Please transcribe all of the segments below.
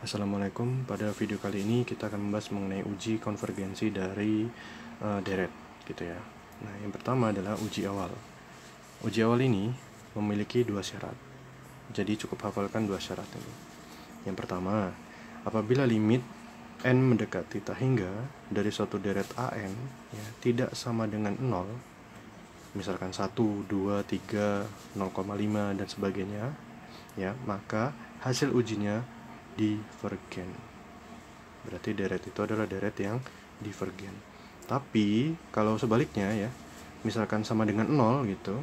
Assalamualaikum, pada video kali ini kita akan membahas mengenai uji konvergensi dari deret gitu ya. Nah, yang pertama adalah uji awal. Uji awal ini memiliki dua syarat. Jadi cukup hafalkan dua syarat ini. Yang pertama, apabila limit n mendekati tak hingga dari suatu deret AN ya, tidak sama dengan 0, misalkan 1, 2, 3, 0,5 dan sebagainya ya, maka hasil ujinya divergen. Berarti deret itu adalah deret yang divergen. Tapi kalau sebaliknya ya, misalkan sama dengan 0 gitu,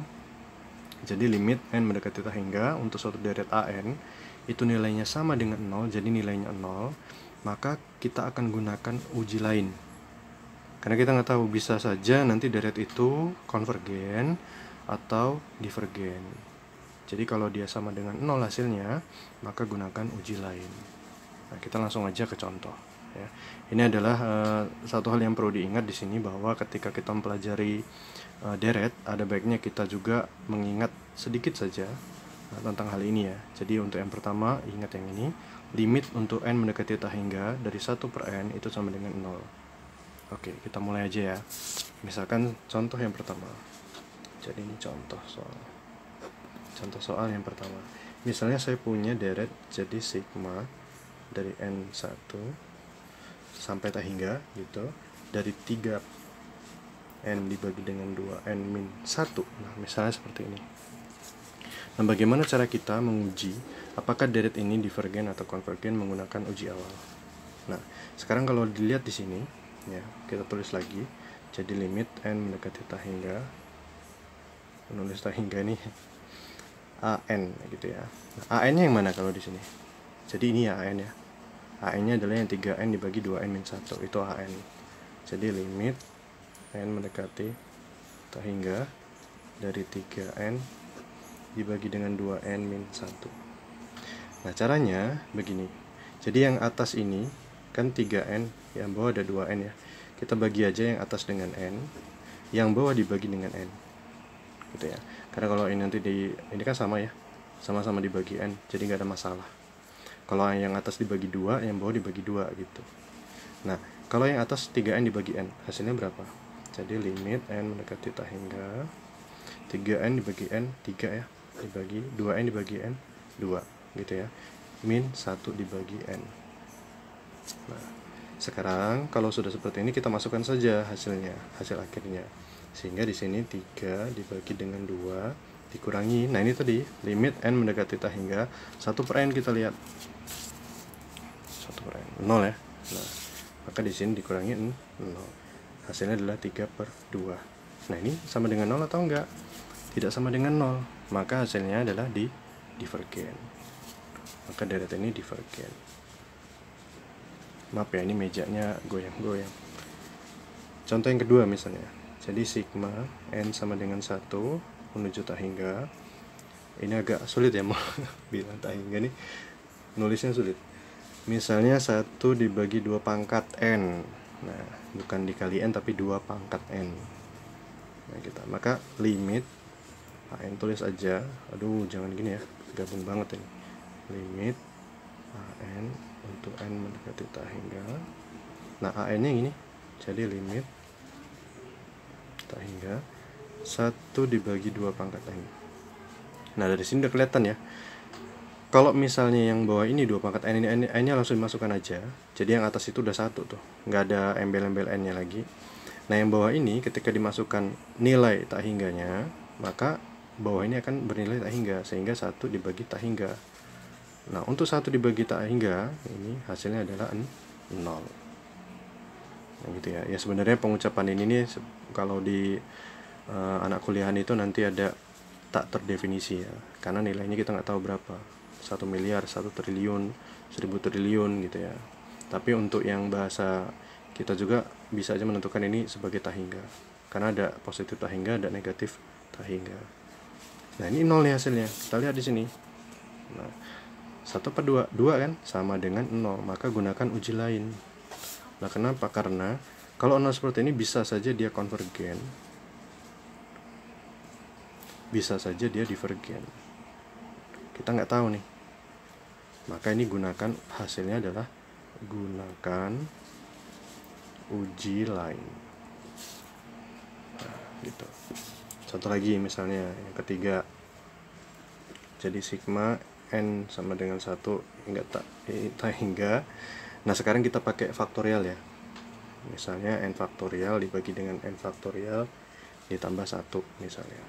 jadi limit n mendekati tak hingga untuk suatu deret AN itu nilainya sama dengan 0, jadi nilainya 0, maka kita akan gunakan uji lain. Karena kita nggak tahu, bisa saja nanti deret itu konvergen atau divergen. Jadi kalau dia sama dengan 0 hasilnya, maka gunakan uji lain. Nah, kita langsung aja ke contoh ya. Ini adalah satu hal yang perlu diingat di sini, bahwa ketika kita mempelajari deret, ada baiknya kita juga mengingat sedikit saja tentang hal ini ya. Jadi untuk yang pertama, ingat yang ini, limit untuk n mendekati tak hingga dari 1 per n itu sama dengan 0. Oke, kita mulai aja ya. Misalkan contoh yang pertama. Jadi ini contoh soal yang pertama. Misalnya saya punya deret, jadi sigma dari n1 sampai tak hingga gitu, dari 3n dibagi dengan 2n min 1. Nah, misalnya seperti ini. Nah, bagaimana cara kita menguji apakah deret ini divergen atau konvergen menggunakan uji awal? Nah, sekarang kalau dilihat di sini ya, kita tulis lagi. Jadi limit n mendekati tak hingga, menulis tak hingga ini AN gitu ya. Nah, AN-nya yang mana kalau di sini? Jadi ini ya AN ya. AN-nya adalah yang 3n dibagi 2n min 1, itu AN. Jadi limit n mendekati tak hingga dari 3n dibagi dengan 2n min 1. Nah, caranya begini. Jadi yang atas ini kan 3n, yang bawah ada 2n ya. Kita bagi aja yang atas dengan n, yang bawah dibagi dengan n. Gitu ya. Karena kalau ini nanti ini kan sama ya, sama-sama dibagi n, jadi nggak ada masalah. Kalau yang atas dibagi 2, yang bawah dibagi 2 gitu. Nah, kalau yang atas 3n dibagi n, hasilnya berapa? Jadi limit n mendekati tak hingga 3n dibagi n, 3 ya, dibagi 2n dibagi n, 2 gitu ya, min 1 dibagi n. Nah, sekarang kalau sudah seperti ini, kita masukkan saja hasilnya, hasil akhirnya. Sehingga di sini 3 dibagi dengan 2 dikurangi. Nah, ini tadi limit n mendekati tak hingga 1 per n, kita lihat 1 per n 0 ya. Nah, maka di sini dikurangi 0. Hasilnya adalah 3 per 2. Nah, ini sama dengan 0 atau enggak? Tidak sama dengan 0. Maka hasilnya adalah divergen. Maka deret ini divergen. Maaf ya, ini mejanya goyang-goyang. Contoh yang kedua misalnya. Jadi sigma n sama dengan 1 menuju tak hingga. Ini agak sulit ya mau bilang tak hingga nih, nulisnya sulit. Misalnya 1 dibagi 2 pangkat n. Nah, bukan dikali n tapi 2 pangkat n. Nah, maka limit n, tulis aja. Aduh, jangan gini ya, gabung banget ini. Limit n untuk n mendekati tak hingga. Nah, an-nya ini. Jadi limit tak hingga 1 dibagi 2 pangkat n. Nah, dari sini udah kelihatan ya. Kalau misalnya yang bawah ini 2 pangkat n, ini n-nya langsung dimasukkan aja. Jadi yang atas itu udah 1 tuh, nggak ada embel-embel n-nya lagi. Nah, yang bawah ini ketika dimasukkan nilai tak hingganya, maka bawah ini akan bernilai tak hingga, sehingga 1 dibagi tak hingga. Nah, untuk 1 dibagi tak hingga, ini hasilnya adalah 0. Nah, gitu ya. Ya, sebenarnya pengucapan ini nih, kalau di anak kuliahan itu nanti ada tak terdefinisi ya, karena nilainya kita nggak tahu berapa, 1 miliar, 1 triliun, 1000 triliun gitu ya. Tapi untuk yang bahasa kita juga bisa aja menentukan ini sebagai tak hingga, karena ada positif tak hingga, ada negatif tak hingga. Nah, ini 0 nih hasilnya, kita lihat di sini. Nah, 1 per 2, 2 kan sama dengan 0, maka gunakan uji lain. Nah, kenapa? Karena kalau 0 seperti ini bisa saja dia konvergen, bisa saja dia divergen. Kita nggak tahu nih. Maka ini gunakan, hasilnya adalah gunakan uji lain. Nah, gitu. Contoh lagi misalnya yang ketiga. Jadi sigma n sama dengan 1 hingga. Nah, sekarang kita pakai faktorial ya. Misalnya n faktorial dibagi dengan n faktorial ditambah 1 misalnya.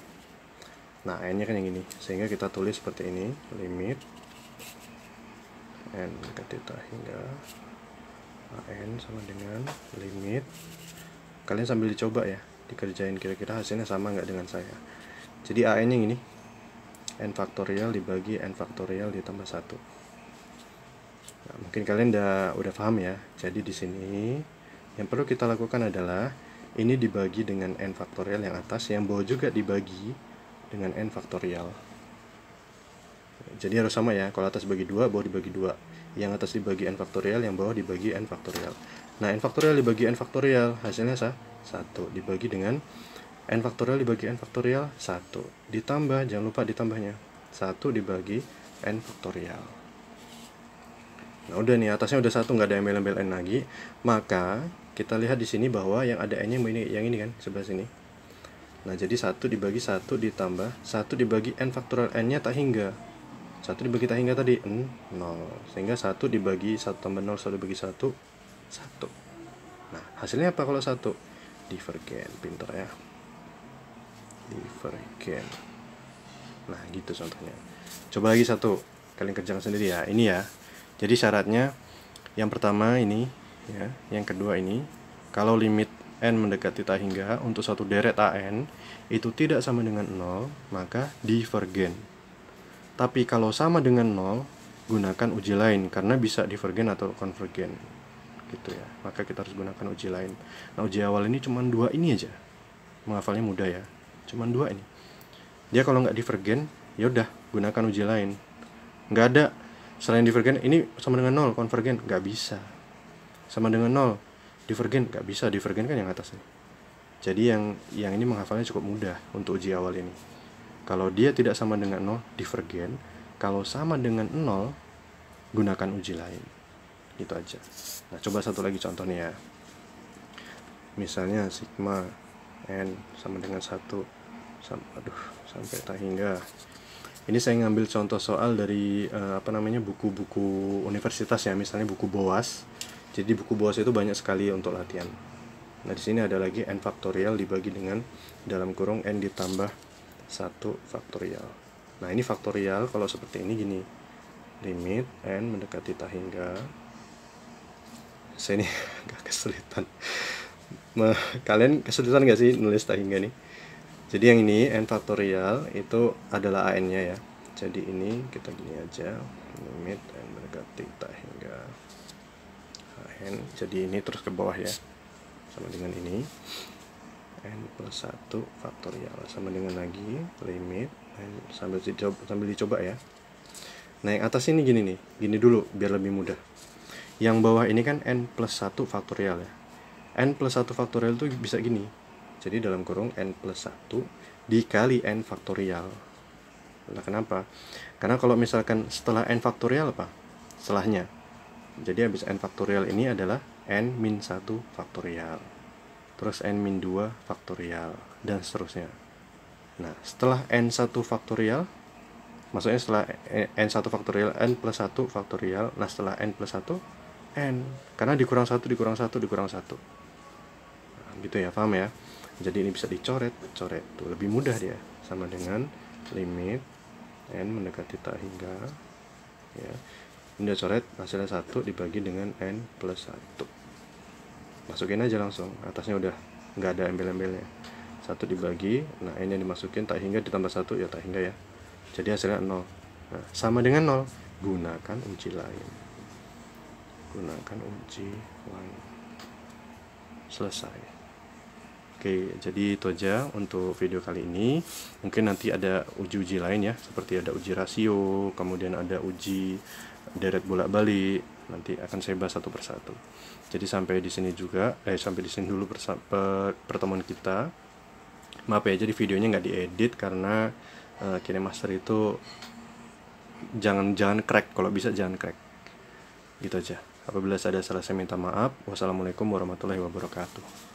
Nah, n-nya kan yang ini. Sehingga kita tulis seperti ini, limit n ke theta hingga n sama dengan limit. Kalian sambil dicoba ya, dikerjain kira-kira hasilnya sama nggak dengan saya. Jadi an yang ini n faktorial dibagi n faktorial ditambah 1. Nah, mungkin kalian udah paham ya. Jadi di sini yang perlu kita lakukan adalah ini dibagi dengan n faktorial yang atas, yang bawah juga dibagi dengan n faktorial. Jadi harus sama ya. Kalau atas dibagi 2, bawah dibagi 2. Yang atas dibagi n faktorial, yang bawah dibagi n faktorial. Nah, n faktorial dibagi n faktorial, hasilnya 1 dibagi dengan n faktorial dibagi n faktorial 1. Ditambah, jangan lupa ditambahnya. 1 dibagi n faktorial. Nah, udah nih, atasnya udah 1, nggak ada embel-embel n lagi. Maka kita lihat di sini bahwa yang ada n-nya yang ini kan, sebelah sini. Nah, jadi 1 dibagi 1 ditambah 1 dibagi n faktorial, n-nya tak hingga. 1 dibagi tak hingga tadi 0. Sehingga 1 dibagi 1 tambah 0, 1 dibagi 1, 1. Nah, hasilnya apa kalau 1? Divergen. Pinter ya. Divergen. Nah, gitu contohnya. Coba lagi satu. Kalian kerjakan sendiri ya. Ini ya. Jadi syaratnya yang pertama ini ya, yang kedua ini, kalau limit n mendekati tak hingga untuk satu deret an itu tidak sama dengan 0, maka divergen. Tapi kalau sama dengan 0, gunakan uji lain karena bisa divergen atau konvergen. Gitu ya. Maka kita harus gunakan uji lain. Nah, uji awal ini cuma 2 ini aja. Menghafalnya mudah ya. Cuma 2 ini. Dia kalau nggak divergen, ya udah gunakan uji lain. Nggak ada selain divergen ini sama dengan 0, konvergen nggak bisa. Sama dengan 0, divergen nggak bisa. Divergen kan yang atas nih. Jadi yang ini menghafalnya cukup mudah untuk uji awal ini. Kalau dia tidak sama dengan 0, divergen. Kalau sama dengan 0, gunakan uji lain. Gitu aja. Nah, coba satu lagi contohnya ya. Misalnya sigma n sama dengan 1 sampai tak hingga. Ini saya ngambil contoh soal dari buku-buku universitas ya, misalnya buku BOAS. Jadi buku BOAS itu banyak sekali untuk latihan. Nah, di sini ada lagi n faktorial dibagi dengan dalam kurung n ditambah 1 faktorial. Nah, ini faktorial kalau seperti ini gini. Limit n mendekati tak hingga. Saya ini agak kesulitan. Kalian kesulitan nggak sih nulis tak hingga nih? Jadi yang ini n faktorial itu adalah an-nya ya. Jadi ini kita gini aja, limit n mendekati tak hingga an. Jadi ini terus ke bawah ya. Sama dengan ini n plus 1 faktorial sama dengan lagi limit n sambil dicoba ya. Nah, yang atas ini gini nih, gini dulu biar lebih mudah. Yang bawah ini kan n plus 1 faktorial ya. N plus 1 faktorial itu bisa gini. Jadi dalam kurung n plus 1 dikali n faktorial. Nah, kenapa? Karena kalau misalkan setelah n faktorial apa? Setelahnya. Jadi habis n faktorial ini adalah n min 1 faktorial. Terus n min 2 faktorial dan seterusnya. Nah, setelah n1 faktorial, maksudnya setelah n1 faktorial, n plus 1 faktorial. Nah, setelah n plus 1, n. Karena dikurang 1, dikurang 1, dikurang 1. Nah, gitu ya, paham ya? Jadi ini bisa dicoret. Tuh, lebih mudah dia. Sama dengan limit n mendekati tak hingga. Ya. Ini udah coret, hasilnya 1 dibagi dengan n plus 1. Masukin aja langsung, atasnya udah nggak ada embel-embelnya. 1 dibagi, nah ini yang dimasukin tak hingga ditambah 1 ya tak hingga ya. Jadi hasilnya 0. Nah, sama dengan 0, gunakan uji lain. Gunakan uji lain. Selesai. Oke, jadi itu aja untuk video kali ini. Mungkin nanti ada uji-uji lain ya, seperti ada uji rasio, kemudian ada uji deret bolak-balik. Nanti akan saya bahas satu persatu. Jadi sampai di sini dulu pertemuan kita. Maaf ya, jadi videonya nggak diedit karena KineMaster itu jangan crack, kalau bisa jangan crack. Gitu aja. Apabila ada salah saya minta maaf. Wassalamualaikum warahmatullahi wabarakatuh.